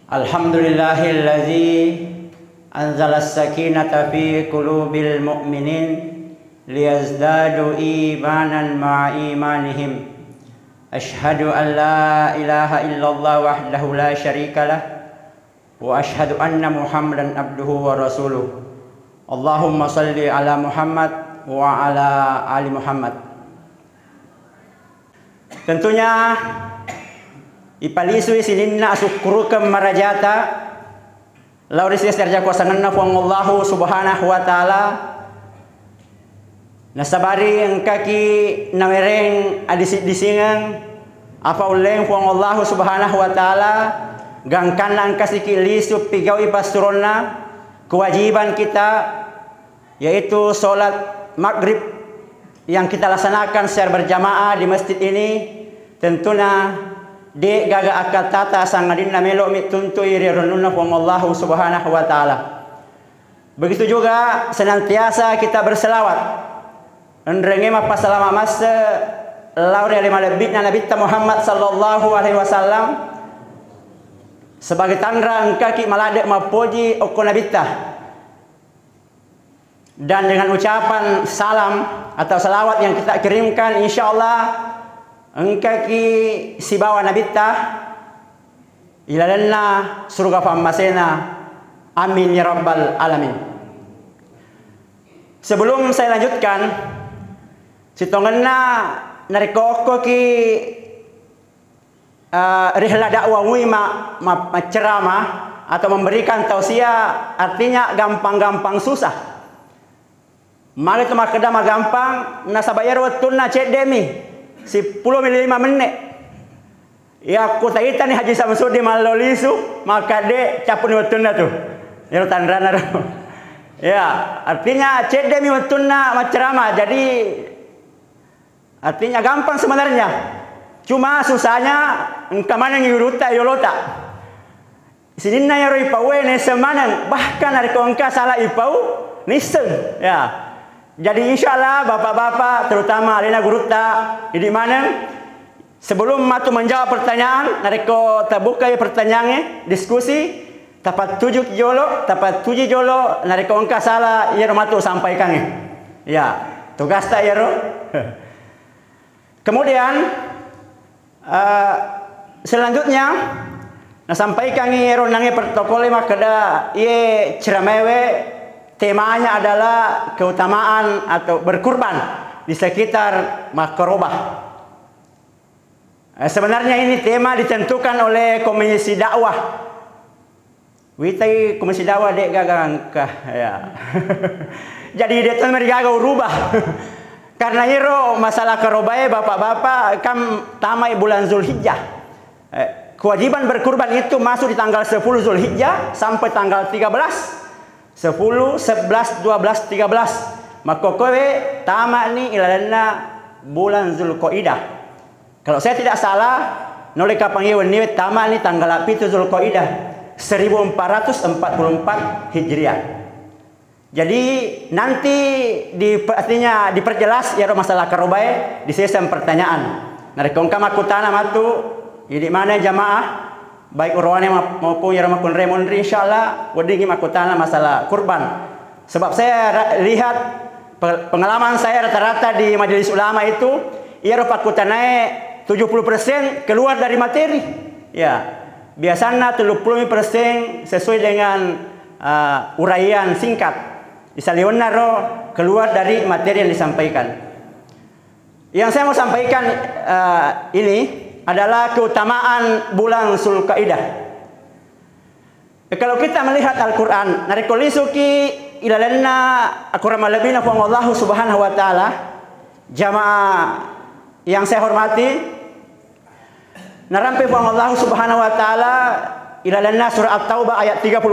Alhamdulillahilladzi anzala as-sakinata fi qulubil mu'minin liyazdadu imanan ma'a imanihim. Ashhadu an la ilaha illallah wahdahu la syarikalah wa ashhadu anna Muhammadan abduhu wa rasuluh. Allahumma salli ala Muhammad wa ala ali Muhammad. Tentunya ipalisu sininna asukrukem marajata lauris serja kuasanganna Allahu subhanahu wa ta'ala nasabari ang kaki namereng disingang apa uleng Allahu subhanahu wa ta'ala gangkan ang kasikilisu pigaw ipasturonna kewajiban kita yaitu sholat maghrib yang kita laksanakan secara berjamaah di masjid ini. Tentunya de gaga akal tata sangadin namelo mituntu iri renunna Allahu subhanahu wa ta'ala. Begitu juga senantiasa kita berselawat Nrengema pasalama masa lauri alima lebihna Nabi Muhammad sallallahu alaihi wasallam sebagai tandrang kaki maladek mapoji oko nabita. Dan dengan ucapan salam atau salawat yang kita kirimkan, insyaallah engkaki si bawa nabita ilalanna surga pamasena. Amin ya rabbal alamin. Sebelum saya lanjutkan, sitongenna narikoko ki rihla dakwah ceramah atau memberikan tausiah, artinya gampang-gampang susah. Mari tu makeda gampang nasabayar watuna cek demi 10 5 menit. Ya aku taitan ni Haji Samsudi malolisu maka de capun watuna tu. Ya tandrana tu. Ya, artinya cek demi watuna ceramah. Jadi artinya gampang sebenarnya. Cuma susahnya engkamana ngiruta yolota. Sininna ya roi pawe ne semanan bahkan hari kongka salah ipau niseng. Ya. Jadi insyaallah bapak-bapak terutama alina guruta di mana sebelum matu menjawab pertanyaan nareko terbuka ya pertanyaannya diskusi tapat 7 jolo nareko engka salah ya matu sampaikan ya tugas tak ya ro. Kemudian selanjutnya sampaikan ya ro nange protokol makada ye ceramewe. Temanya adalah keutamaan atau berkurban di sekitar Makrobah. Sebenarnya ini tema ditentukan oleh Komisi Dakwah. Witai Komisi Dakwah dek gagangkah ya. Jadi dia tuh mereka rubah. Karena iro masalah Karobaya bapak-bapak kan tamai bulan Zulhijjah. Kewajiban berkurban itu masuk di tanggal 10 Zulhijjah sampai tanggal 13. 10, 11, 12, 13. Maka kowe tamak ni ilalana bulan Zulqaidah. Kalau saya tidak salah, noleh kapangiwan ni tamak ni tanggal 7 Zulqaidah 1444 Hijriah. Jadi nanti artinya diperjelas ya masalah karobai di sesi pertanyaan. Narikongka makutana matu di mana jamaah baik urwane maupun yang maupun remondri insyaallah wadingi makutana masalah kurban. Sebab saya lihat pengalaman saya rata-rata di majelis ulama itu ia pakutanae 70% keluar dari materi. Ya, biasanya 30% sesuai dengan uraian singkat. Isalionna ro keluar dari materi yang disampaikan. Yang saya mau sampaikan ini adalah keutamaan bulan Zulqaidah. Kalau kita melihat Al-Quran, narikolisuki ilalanna akurama labina Allah subhanahu wa ta'ala, jamaah yang saya hormati, narampi Allah subhanahu wa ta'ala ilalanna surah At-Taubah ayat 36,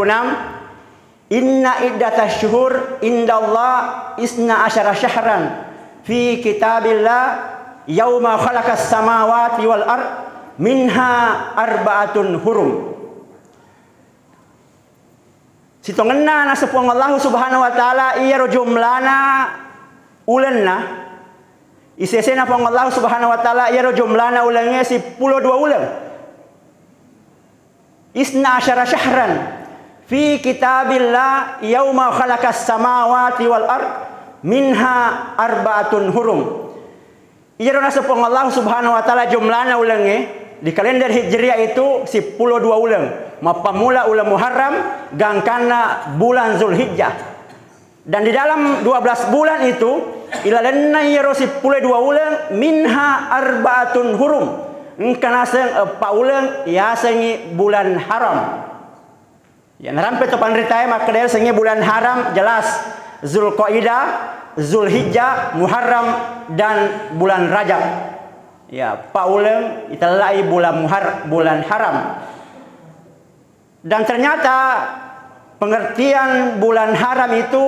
inna iddatash syuhur indallah isna asyara syahran fi kitabillah yauma khalaqas samawati wal ard minha arba'atun hurum. Sitongenna nasepuang Allah subhanahu wa ta'ala iya jumlana ulenna isesena puang Allah subhanahu wa ta'ala iya jumlana ulangnya 12 ulang. isna asyara syahran fi kitabillah yauma khalaqas samawati wal ard minha arba'atun hurum. Iyarona sepong Allah subhanahu wa ta'ala jumlahna ulange di kalender hijriah itu 12 ulang. Mapamula ulang Muharram gangkana bulan Zulhijjah. Dan di dalam 12 bulan itu ilalenna yero 12 ulang minha arba'atun hurum. Engkana seng paulang ya sengi bulan haram. Ya narampe to panritaya maka dia sengi bulan haram jelas Zulqaidah, Zulhijjah, Muharram dan bulan Rajab. Ya, paulang italai bulan haram. Dan ternyata pengertian bulan haram itu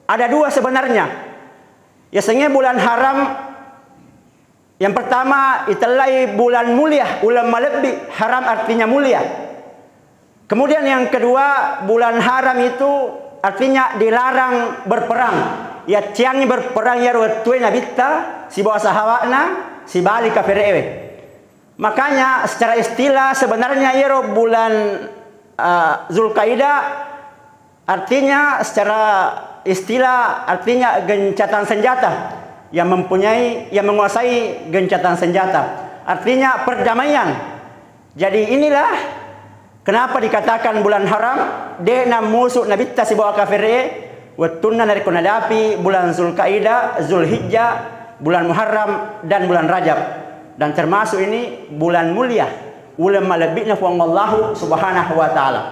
ada dua sebenarnya. Ya sengi bulan haram yang pertama italai bulan mulia, ulama lebih haram artinya mulia. Kemudian yang kedua bulan haram itu artinya dilarang berperang. Ya ciangi berperang ya ruwetue nabita si bawa sahabatna si bali kafir ewe. Makanya secara istilah sebenarnya ya bulan Zulqaidah artinya secara istilah artinya gencatan senjata. Yang menguasai gencatan senjata. Artinya perdamaian. Jadi inilah kenapa dikatakan bulan haram. Dena musuh Nabi si bawa kafir wattunna dari kunadapi bulan Zulqaidah, Zulhijjah, bulan Muharram dan bulan Rajab. Dan termasuk ini bulan mulia. Ulama lebihna Allah subhanahu wa ta'ala.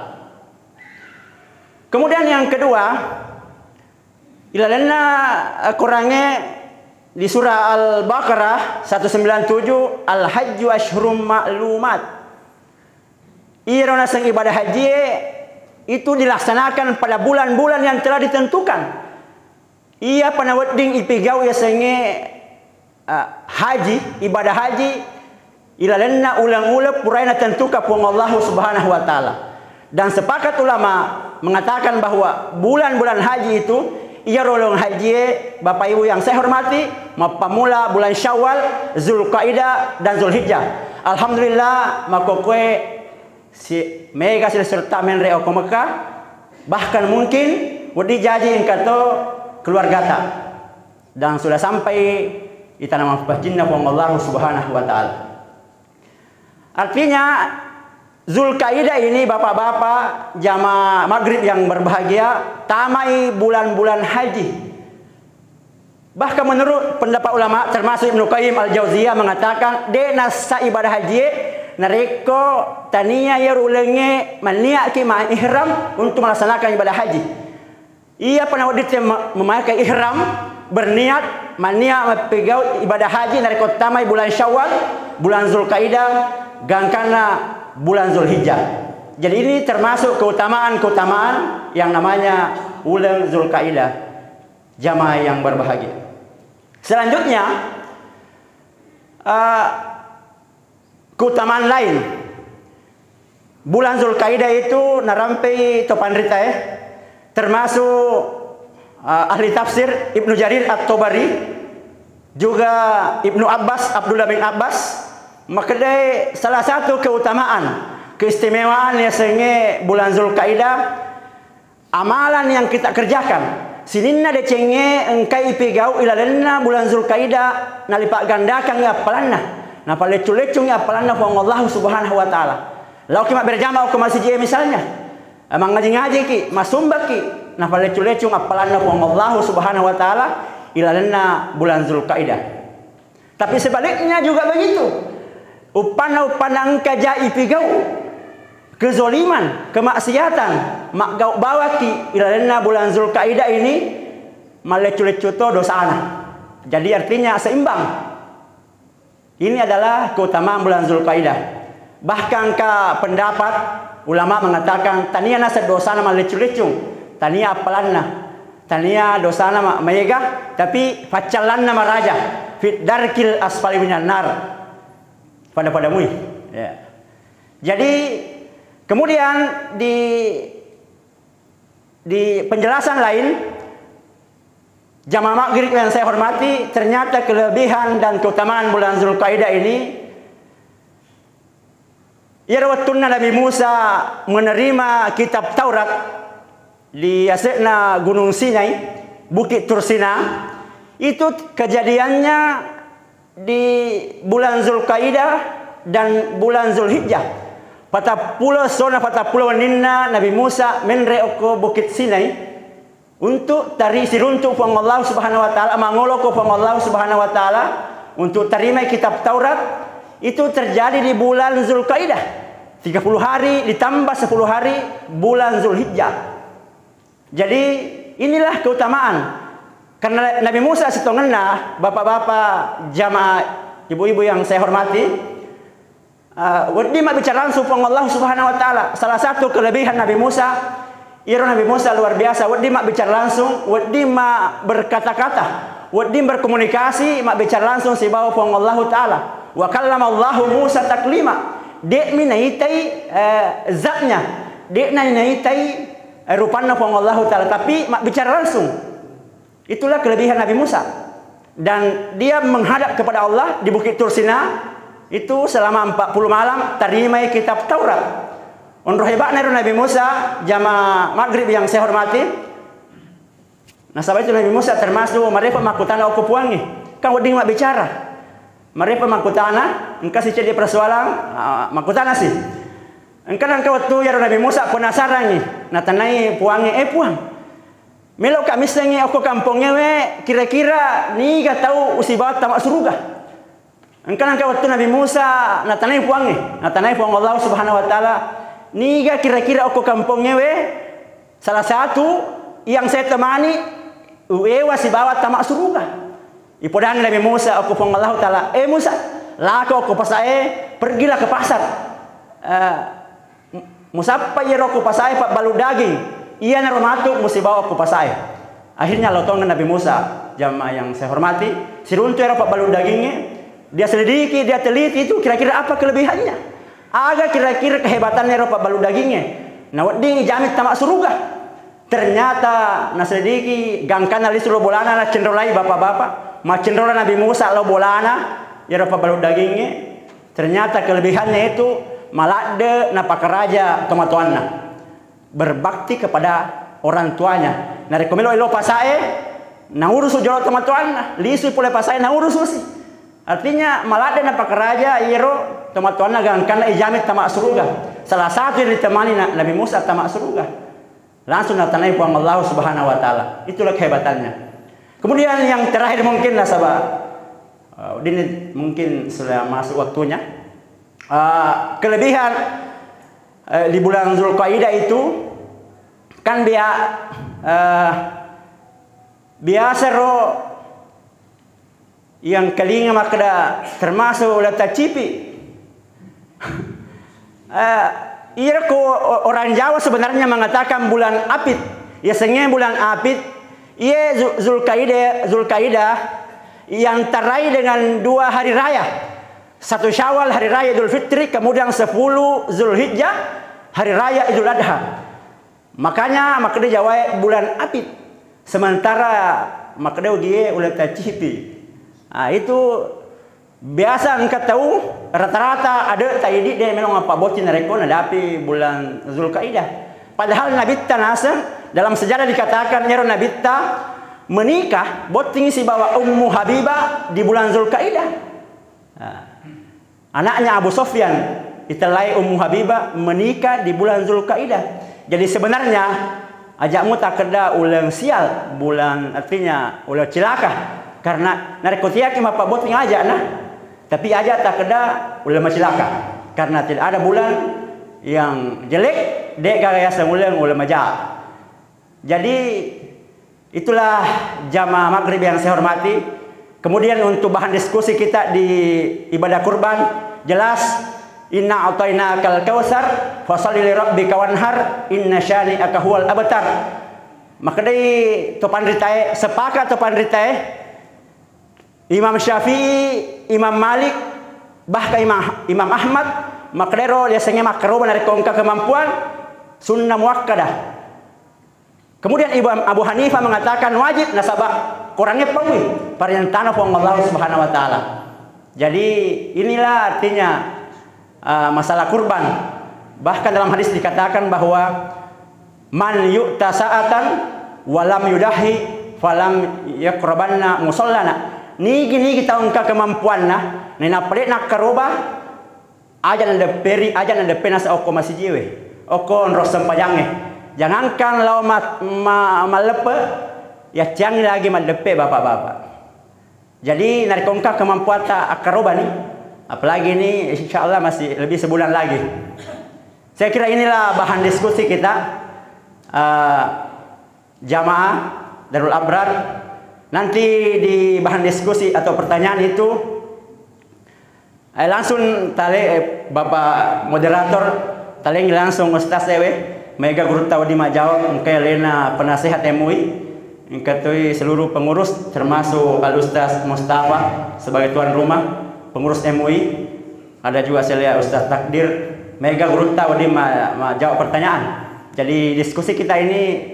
Kemudian yang kedua ilalenna kurangnya di surah Al-Baqarah 197 Al-Hajju Ashhurum Ma'lumat. Irona sang ibadah haji itu dilaksanakan pada bulan-bulan yang telah ditentukan. Ia panawedding ipigau ya sange haji, ibadah haji ilalenna ulang-ulang puraina tentuka puang Allah subhanahu wa ta'ala. Dan sepakat ulama mengatakan bahwa bulan-bulan haji itu ia rolong haji Bapak Ibu yang saya hormati mapamula bulan Syawal, Zulqaidah dan Zulhijjah. Alhamdulillah makokwe si mega serta menre o Mekah bahkan mungkin wedi jadi engkato keluarga ta dan sudah sampai di tanah pajinna Allah subhanahu wa ta'ala. Artinya Zulqaidah ini bapak-bapak jamaah maghrib yang berbahagia tamai bulan-bulan haji. Bahkan menurut pendapat ulama termasuk Ibnu Qayyim Al-Jauziyah mengatakan nasa ibadah haji nareko tania ya ulenge maniak ki ma ihram untuk melaksanakan ibadah haji. Ia pernah memakai ihram berniat maniak mepegau ibadah haji nareko tamai bulan Syawal, bulan Zulqaidah, gangkana bulan Zulhijjah. Jadi ini termasuk keutamaan-keutamaan yang namanya bulan Zulqaidah. Jamaah yang berbahagia. Selanjutnya keutamaan lain. Bulan Zulqaidah itu narampai topan rita termasuk ahli tafsir Ibnu Jarir At-Tabari juga Ibnu Abbas Abdullah bin Abbas. Maka salah satu keutamaan, keistimewaan yang senge bulan Zulqaidah, amalan yang kita kerjakan. Sininna de cenge engkai pegau ilalenna bulan Zulqaidah nalipak gandakan ya pelanna. Na palecu-lecung ya pelanna pong Allah subhanahu wa ta'ala. Lau ki mak berjamaah ke masjid misalnya. Emang ngaji-ngaji ki, masumbak ki. Na palecu-lecung apalanna pong Allah subhanahu wa ta'ala ilalenna bulan Zulqaidah. Tapi sebaliknya juga begitu. Upana engka ipigau kezoliman, kemaksiatan, mak gau bawa ki ilalenna bulan Zulqaidah ini malecu-lecu to dosana. Jadi artinya seimbang. Ini adalah keutamaan bulan Zulqaidah. Bahkan ke pendapat ulama mengatakan tania nasa dosana malecu-lecu, tania apalanna, tania dosana mega, tapi facalanna maraja fit darkil asfali minan nar. Pada mui. Ya. Jadi kemudian di penjelasan lain jamaah maghrib yang saya hormati, ternyata kelebihan dan keutamaan bulan Zulqaidah ini ia waktunya Nabi Musa menerima kitab Taurat di asekna Gunung Sinai, Bukit Tursina. Itu kejadiannya di bulan Zulkaidah dan bulan Zulhijjah. Pada pulau zona pada pulau Ninna Nabi Musa menre oko Bukit Sinai untuk tari siruntuk pang Allah Subhanahu wa taala, mangoloko pang Allah Subhanahu wa taala untuk terima kitab Taurat. Itu terjadi di bulan Zulkaidah. 30 hari ditambah 10 hari bulan Zulhijjah. Jadi inilah keutamaan. Karena Nabi Musa setengah, bapak-bapak, jamaah, ibu-ibu yang saya hormati, wedi mak bicara langsung dengan Allah Subhanahu wa taala. Salah satu kelebihan Nabi Musa, Nabi Musa luar biasa, wedi mak bicara langsung, wedi mak berkata-kata, wedi berkomunikasi, mak bicara langsung si bawa dengan Allah taala. Wa kallama Allah Musa taklima. Dek minaitai zatnya, dek minaitai rupanya dengan Allah taala, tapi mak bicara langsung. Itulah kelebihan Nabi Musa. Dan dia menghadap kepada Allah di Bukit Tursina itu selama 40 malam terima kitab Taurat. Unroh hebatnya Nabi Musa, jamaah maghrib yang saya hormati. Nah, sebab itu Nabi Musa termasuk mereka makutana aku puangi. Kan wedi mak bicara. Mereka makutana, engkau sih jadi persoalan, makutana sih. Engkau waktu ya Nabi Musa penasaran nih, natanai puangi, puang. Melo kami sengi aku kampungnya kira-kira nih gak tahu usi bawat tamak surga. Engkau waktu Nabi Musa natanai puangi, natanai puang Allah Subhanahu wa taala. Nih gak kira-kira aku kampungnya salah satu yang saya temani wasi bawat tamak surga. Ipodang Nabi Musa aku puang Allah taala. Musa, lako aku pasai pergilah ke pasar. Musapa yeroko pasai pak balu daging. Ia naromatu mesti bawa aku pasai. Akhirnya lotong Nabi Musa, jamaah yang saya hormati, siruntu era pak balu dagingnya. Dia selidiki, dia teliti itu kira-kira apa kelebihannya. Agak kira-kira kehebatannya era pak balu dagingnya. Nah, wedi jamit tamak surga. Ternyata naselidiki gangkan alis lo bolana na cenderolai bapak-bapak. Macenrola Nabi Musa lo bolana ya apa balu dagingnya. Ternyata kelebihannya itu malade napaka raja tomatuanna. Berbakti kepada orang tuanya. Nari komelo ilo pasae na urus jolo tomatuanna, lisu pule pasae na urus usi. Artinya malade napaka raja iro tomatuanna gangkan ijamit tamak surga. Salah satu yang ditemani Nabi Musa tamak surga. Langsung natanai puang Allah Subhanahu wa taala. Itulah kehebatannya. Kemudian yang terakhir mungkin nasabah, ini mungkin sudah masuk waktunya. Kelebihan di bulan Zulkaidah itu kan biasa yang kelinga makda termasuk oleh tacipi. Orang Jawa sebenarnya mengatakan bulan Apit. Ya sengnya bulan Apit. Ia Zulkaidah yang terai dengan 2 hari raya. 1 Syawal hari raya Idul Fitri, kemudian 10 Zulhijjah hari raya Idul Adha. Makanya dia Jawa bulan Apit. Sementara makanya dia ulah tacipi. Nah, itu biasa engkau tahu rata-rata ada tadi dia memang apa bocin rekon ada api bulan Zulkaidah. Padahal Nabi Tanasem dalam sejarah dikatakan Nero Nabi menikah boting si bawa Ummu Habibah di bulan Zulkaidah. Anaknya Abu Sofyan itelai Ummu Habibah menikah di bulan Zulkaidah. Jadi sebenarnya ajakmu tak keda ulang sial bulan artinya ulang cilaka karena narkotika cuma pak boting aja nah. Tapi aja tak keda ulang cilaka karena tidak ada bulan yang jelek dek gaya semulang ulang majak. Jadi itulah jamaah maghrib yang saya hormati. Kemudian untuk bahan diskusi kita di ibadah kurban jelas inna a'tainakal kautsar fashalli li rabbika wanhar inna syani'aka huwal abtar. Maka dari topan ritae sepakat topan ritae Imam Syafi'i, Imam Malik, bahkan Imam Ahmad makdero biasanya makruh dari kongka kemampuan sunnah muakkadah. Kemudian Abu Hanifah mengatakan wajib nasabah Qurannya pawi parintana pong Allah Subhanahu wa taala. Jadi inilah artinya masalah kurban. Bahkan dalam hadis dikatakan bahwa man yu'ta sa'atan walam yudahi falam yaqrabanna musallana. Nigi kita ungka kemampuan nah, nina pelit nak karoba aja nanda peri aja nanda penas oko masih jiwe oko nros sempajange. Jangankan lau malepe ya canggih lagi malepe bapak-bapak. Jadi nari ungka kemampuan tak karoba nih, apalagi ini insya Allah masih lebih sebulan lagi. Saya kira inilah bahan diskusi kita jamaah Darul Abrar. Nanti di bahan diskusi atau pertanyaan itu langsung Bapak moderator langsung Ustaz Ewe Mega Guru Tawadi Majawab mungkin Lena penasehat MUI mengkatui seluruh pengurus termasuk Al Ustaz Mustafa sebagai tuan rumah pengurus MUI, ada juga saya Ustaz Takdir Mega Guru Tawadi Majawab pertanyaan. Jadi diskusi kita ini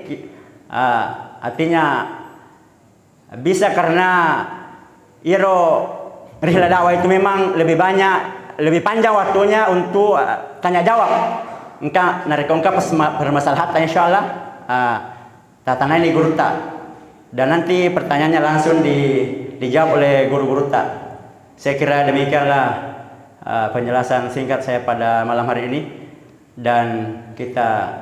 artinya bisa karena rihla dakwah itu memang lebih panjang waktunya untuk tanya jawab. Engka narikongka permasalahan insyaallah tatana ini guru tak. Dan nanti pertanyaannya langsung dijawab oleh guru-guru tak. Saya kira demikianlah penjelasan singkat saya pada malam hari ini, dan kita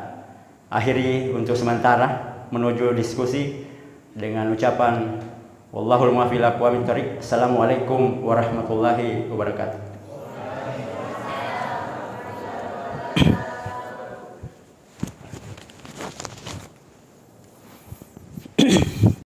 akhiri untuk sementara menuju diskusi dengan ucapan wallahul muwaffiq ila aqwamit thoriq. Assalamualaikum warahmatullahi wabarakatuh.